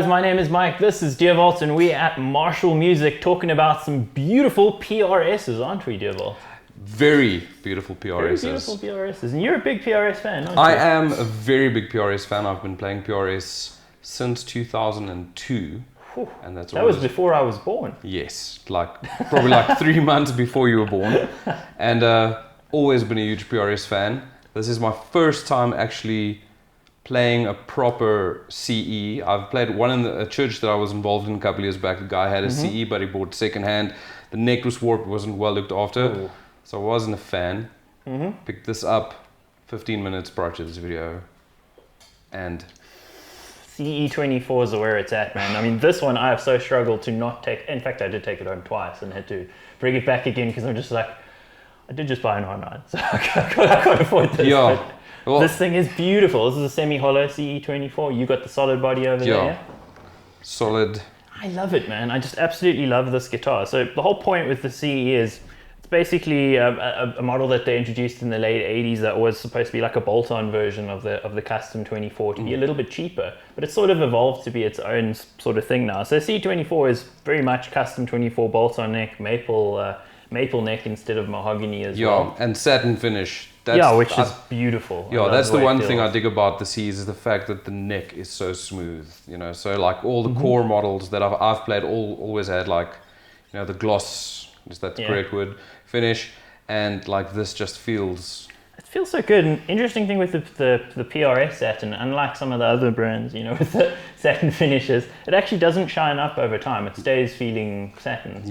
guys, my name is Mike, this is Dewald, and we're at Marshall Music talking about some beautiful PRSs, aren't we, Dewald? Very beautiful PRSs. Very beautiful PRSs, and you're a big PRS fan, aren't you? I am a very big PRS fan. I've been playing PRS since 2002. And that was before I was born. Yes, probably 3 months before you were born. And always been a huge PRS fan. This is my first time actually playing a proper CE. I've played one in a church that I was involved in a couple of years back. The guy had a CE, but he bought secondhand. The neck was warped, wasn't well looked after. Ooh. So I wasn't a fan. Picked this up 15 minutes prior to this video. And CE24s are where it's at, man. I mean, this one I have so struggled to not take. In fact, I did take it home twice and had to bring it back again because I'm just like, I did just buy an R9, so I can't afford this. Yeah. Well, this thing is beautiful. This is a semi-hollow CE24. You got the solid body over there. Solid. I love it, man. I just absolutely love this guitar. So the whole point with the CE is it's basically a model that they introduced in the late 80s that was supposed to be like a bolt-on version of the custom 24 to be a little bit cheaper, but it's sort of evolved to be its own sort of thing now. So CE24 is very much custom 24 bolt-on neck, maple neck instead of mahogany as well. Yeah, and satin finish. Which is beautiful. Yeah, that's the one thing I dig about the CEs is the fact that the neck is so smooth. You know, so like all the core models that I've played always had the gloss, is that the correct word, finish, and like this just feels. It feels so good. And interesting thing with the PRS satin, unlike some of the other brands, with the satin finishes, it actually doesn't shine up over time. It stays feeling satin,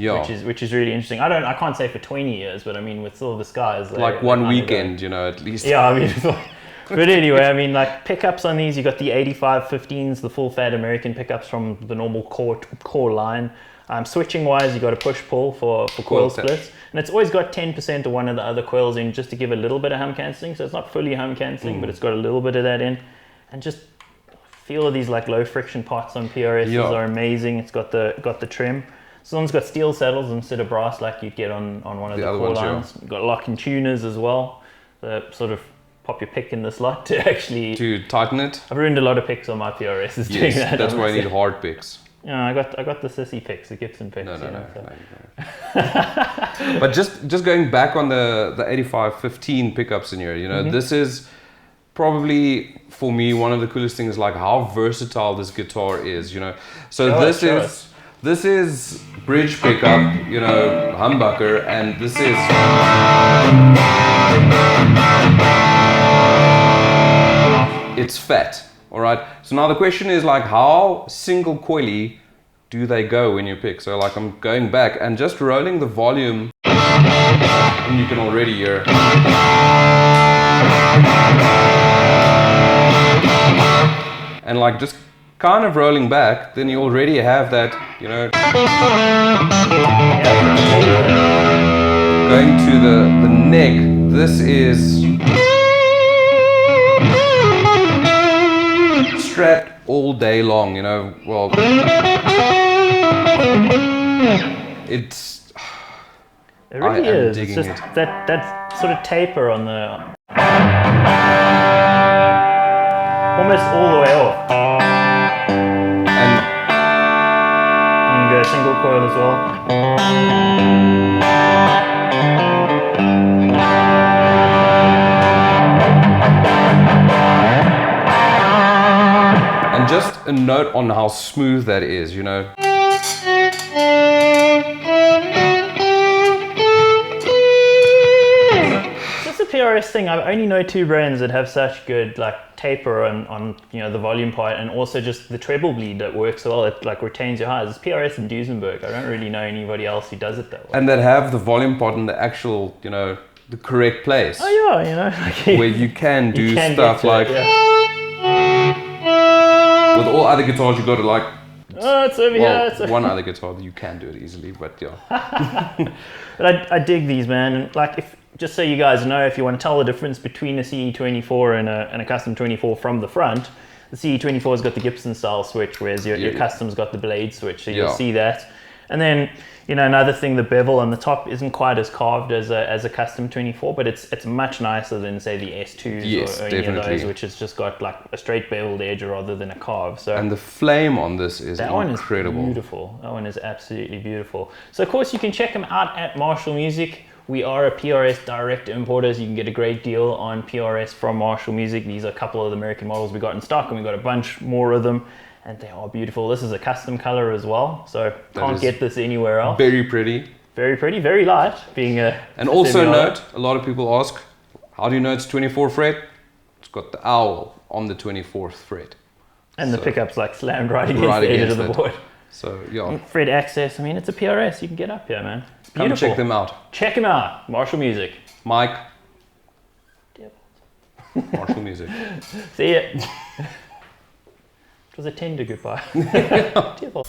which is really interesting. I can't say for 20 years, but I mean with Silver Skies, like one weekend, at least. Yeah, I mean, but anyway, I mean like pickups on these, you got the 8515s, the full fat American pickups from the normal core line. Switching wise, you got a push pull for coil splits, and it's always got 10% of one of the other coils in just to give a little bit of hum cancelling. So it's not fully hum cancelling, but it's got a little bit of that in. And just feel of these like low friction parts on PRSs are amazing. It's got the trim. This one's got steel saddles instead of brass like you'd get on one of the core lines. You've got locking tuners as well. So sort of pop your pick in the slot to tighten it. I've ruined a lot of picks on my PRSs doing that. That's why I need hard picks. Yeah, I got the sissy picks, the Gibson picks. No. But just going back on the 8515 pickups in here, this is probably for me one of the coolest things, like how versatile this guitar is, So this is bridge pickup, humbucker, and this is it's fat. All right. So now the question is like, how single coily do they go when you pick? So like I'm going back and just rolling the volume, and you can already hear. And like just kind of rolling back, then you already have that, going to the neck. This is strat all day long, well, it really is. It's just that sort of taper on the almost all the way off, and you can go single coil as well. Just a note on how smooth that is, Just a PRS thing. I only know two brands that have such good taper on the volume part, and also just the treble bleed that works well. It retains your highs. It's PRS and Duesenberg. I don't really know anybody else who does it that way. And that have the volume part in the actual, the correct place. Oh yeah, where you can do stuff like. With all other guitars, you got to it's over here. One other guitar you can do it easily, but yeah. But I dig these, man. And just so you guys know, if you want to tell the difference between a CE24 and a custom 24 from the front, the CE24's got the Gibson style switch, whereas your custom's got the blade switch. So you'll see that. And then, you know, another thing, the bevel on the top isn't quite as carved as a custom 24, but it's much nicer than, say, the S2s Yes, or any of definitely. those, which has just got like a straight beveled edge rather than a carve. So And the flame on this is that incredible. one is beautiful. That one is absolutely beautiful. So of course you can check them out at Marshall Music. We are a PRS direct importers. You can get a great deal on PRS from Marshall Music. These are a couple of the American models we got in stock, and we got a bunch more of them, and they are beautiful. This is a custom color as well, so can't get this anywhere else. Very pretty. Very pretty, very light, being a And also semi-hollow. note, a lot of people ask, how do you know it's 24 fret? It's got the owl on the 24th fret. And the So- pickup's like slammed right against Right the edge against of the it. board. So yeah, Fret access, I mean, it's a PRS. You can get up here, man. It's come beautiful. check them out. Check them out. Marshall Music. Mike, Dewald. Marshall Music. See ya. It was a tender goodbye. Dewald.